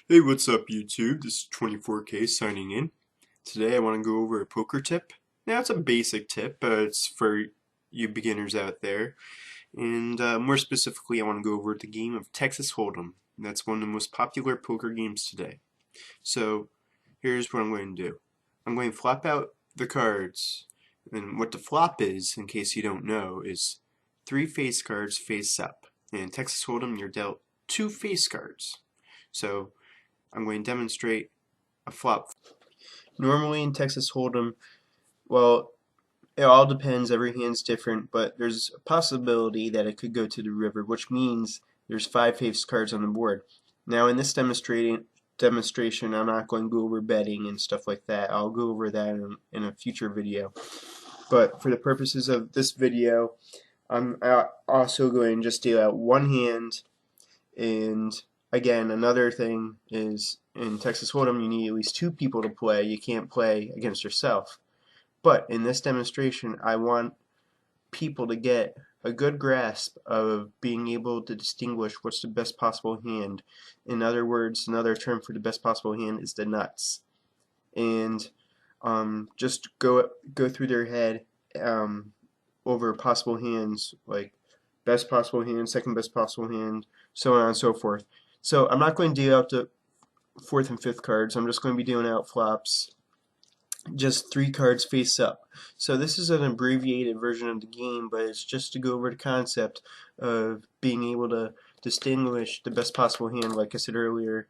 Hey, what's up YouTube? This is 24K signing in. Today I want to go over a poker tip. Now it's a basic tip, but it's for you beginners out there. And more specifically, I want to go over the game of Texas Hold'em. That's one of the most popular poker games today. So here's what I'm going to do. I'm going to flop out the cards. And what the flop is, in case you don't know, is 3 face cards face up. And in Texas Hold'em, you're dealt 2 face cards. So I'm going to demonstrate a flop. Normally in Texas Hold'em, well, it all depends, every hand's different, but there's a possibility that it could go to the river, which means there's 5 face cards on the board. Now in this demonstration, I'm not going to go over betting and stuff like that. I'll go over that in a future video. But for the purposes of this video, I'm also going to just deal out one hand. And again, another thing is in Texas Hold'em, you need at least 2 people to play. You can't play against yourself. But in this demonstration, I want people to get a good grasp of being able to distinguish what's the best possible hand. In other words, another term for the best possible hand is the nuts. And just go through their head over possible hands, like best possible hand, second best possible hand, so on and so forth. So I'm not going to deal out the 4th and 5th cards. I'm just going to be dealing out flops, just 3 cards face up. So this is an abbreviated version of the game, but it's just to go over the concept of being able to distinguish the best possible hand, like I said earlier,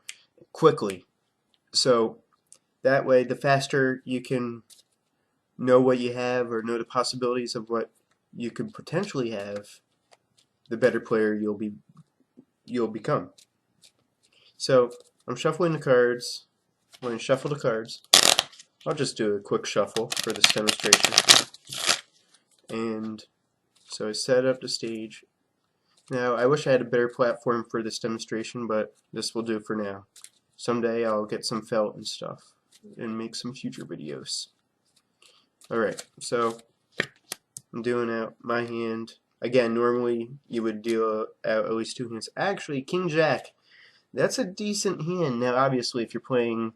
quickly. So that way, the faster you can know what you have or know the possibilities of what you could potentially have, the better player you'll become. So I'm shuffling the cards. I'm going to shuffle the cards. I'll just do a quick shuffle for this demonstration. And so I set up the stage. Now I wish I had a better platform for this demonstration, but this will do for now. Someday I'll get some felt and stuff and make some future videos. Alright, so I'm doing out my hand. Again, normally you would deal out at least 2 hands. Actually, King Jack, that's a decent hand. Now obviously if you're playing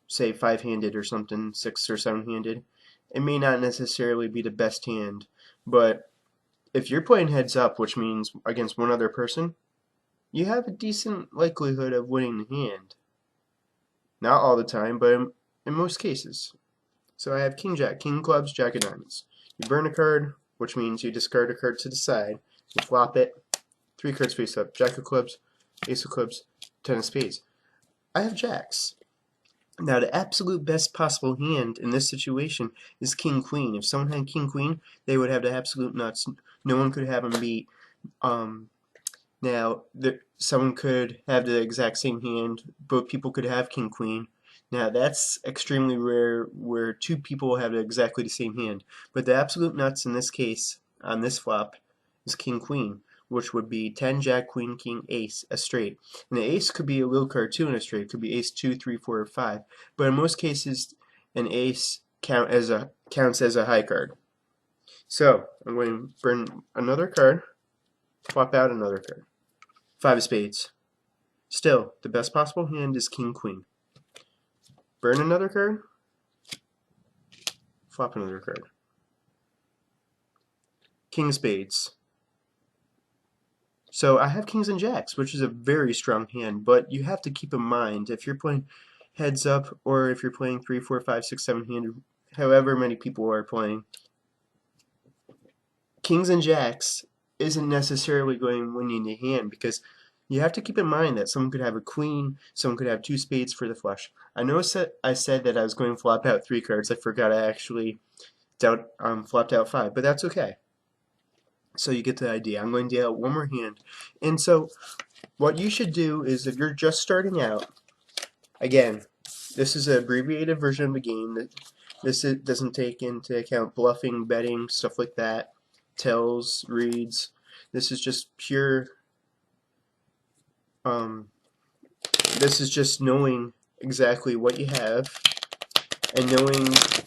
say 5-handed or something, 6 or 7-handed, it may not necessarily be the best hand, but if you're playing heads up, which means against one other person, you have a decent likelihood of winning the hand. Not all the time, but in most cases. So I have King Jack, King Clubs, Jack of Diamonds. You burn a card, which means you discard a card to the side, you flop it, 3 cards face up, Jack of Clubs, Ace of Clubs, 10 of Spades. I have Jacks. Now the absolute best possible hand in this situation is King Queen. If someone had King Queen, they would have the absolute nuts. No one could have them beat. Now someone could have the exact same hand. Both people could have King Queen. Now that's extremely rare where 2 people have exactly the same hand. But the absolute nuts in this case, on this flop, is King Queen, which would be 10, Jack, Queen, King, Ace, a straight. And the Ace could be a low card too in a straight. It could be Ace 2, 3, 4, or 5. But in most cases, an Ace counts as a high card. So I'm going to burn another card, flop out another card. 5 of Spades. Still, the best possible hand is King Queen. Burn another card, flop another card. King of Spades. So I have Kings and Jacks, which is a very strong hand, but you have to keep in mind, if you're playing heads up, or if you're playing 3, 4, 5, 6, 7-handed, however many people are playing, Kings and Jacks isn't necessarily going to win you the hand, because you have to keep in mind that someone could have a queen, someone could have 2 spades for the flush. I know I said that I was going to flop out 3 cards. I forgot I actually flopped out 5, but that's okay. So you get the idea. I'm going to deal out one more hand. And so what you should do is, if you're just starting out, again, this is an abbreviated version of the game. This doesn't take into account bluffing, betting, stuff like that, tells, reads. This is just pure, this is just knowing exactly what you have and knowing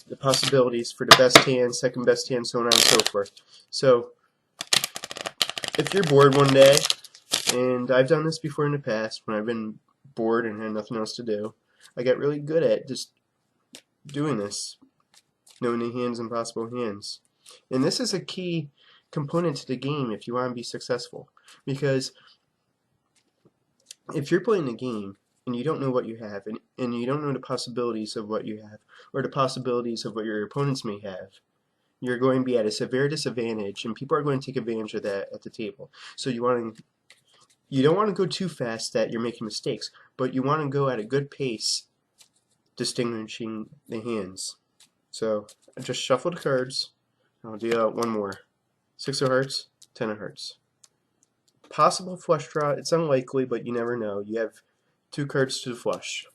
the possibilities for the best hand, second best hand, so on and so forth. So if you're bored one day, and I've done this before in the past when I've been bored and had nothing else to do, I got really good at just doing this, knowing the hands and possible hands. And this is a key component to the game if you want to be successful. Because if you're playing a game and you don't know what you have, and you don't know the possibilities of what you have, or the possibilities of what your opponents may have, you're going to be at a severe disadvantage, and people are going to take advantage of that at the table. So you don't want to go too fast that you're making mistakes, but you want to go at a good pace, distinguishing the hands. So I just shuffle the cards. I'll deal out one more. 6 of hearts, 10 of hearts. Possible flush draw. It's unlikely, but you never know. You have 2 cards to the flush.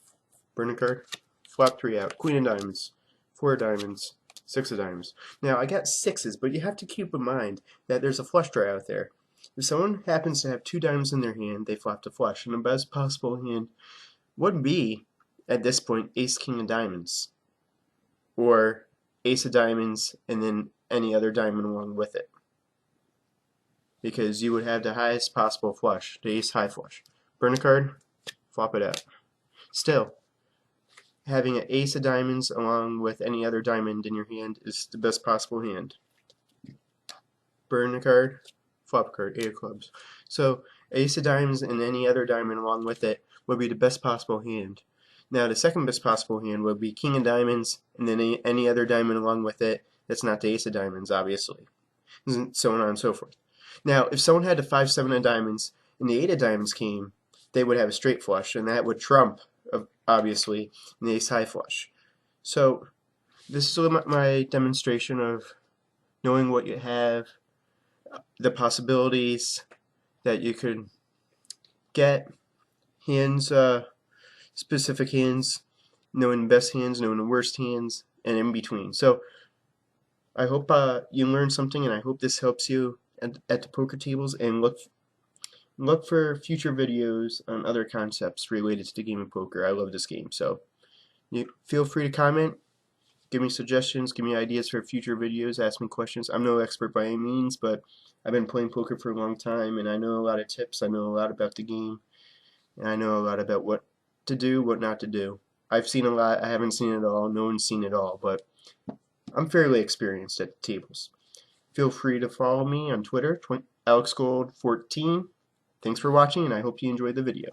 Burn a card. Flop 3 out. Queen of diamonds. 4 of diamonds. 6 of diamonds. Now I got 6s, but you have to keep in mind that there's a flush draw out there. If someone happens to have 2 diamonds in their hand, they flop the flush, and the best possible hand would be, at this point, ace king of diamonds, or ace of diamonds and then any other diamond along with it, because you would have the highest possible flush, the ace high flush. Burn a card, flop it out. Still, having an ace of diamonds along with any other diamond in your hand is the best possible hand. Burn a card, flop a card, 8 of clubs. So ace of diamonds and any other diamond along with it would be the best possible hand. Now the second best possible hand would be king of diamonds and then any other diamond along with it that's not the ace of diamonds, obviously, and so on and so forth. Now if someone had the 5-7 of diamonds and the 8 of diamonds came, they would have a straight flush, and that would trump, obviously, the ace high flush. So this is my demonstration of knowing what you have, the possibilities that you could get, hands, specific hands, knowing the best hands, knowing the worst hands, and in between. So I hope you learned something, and I hope this helps you at the poker tables, and look for future videos on other concepts related to the game of poker. I love this game, so you feel free to comment, give me suggestions, give me ideas for future videos, ask me questions. I'm no expert by any means, but I've been playing poker for a long time, and I know a lot of tips. I know a lot about the game, and I know a lot about what to do, what not to do. I've seen a lot. I haven't seen it all. No one's seen it all, but I'm fairly experienced at the tables. Feel free to follow me on Twitter, AlexGold14. Thanks for watching, and I hope you enjoyed the video.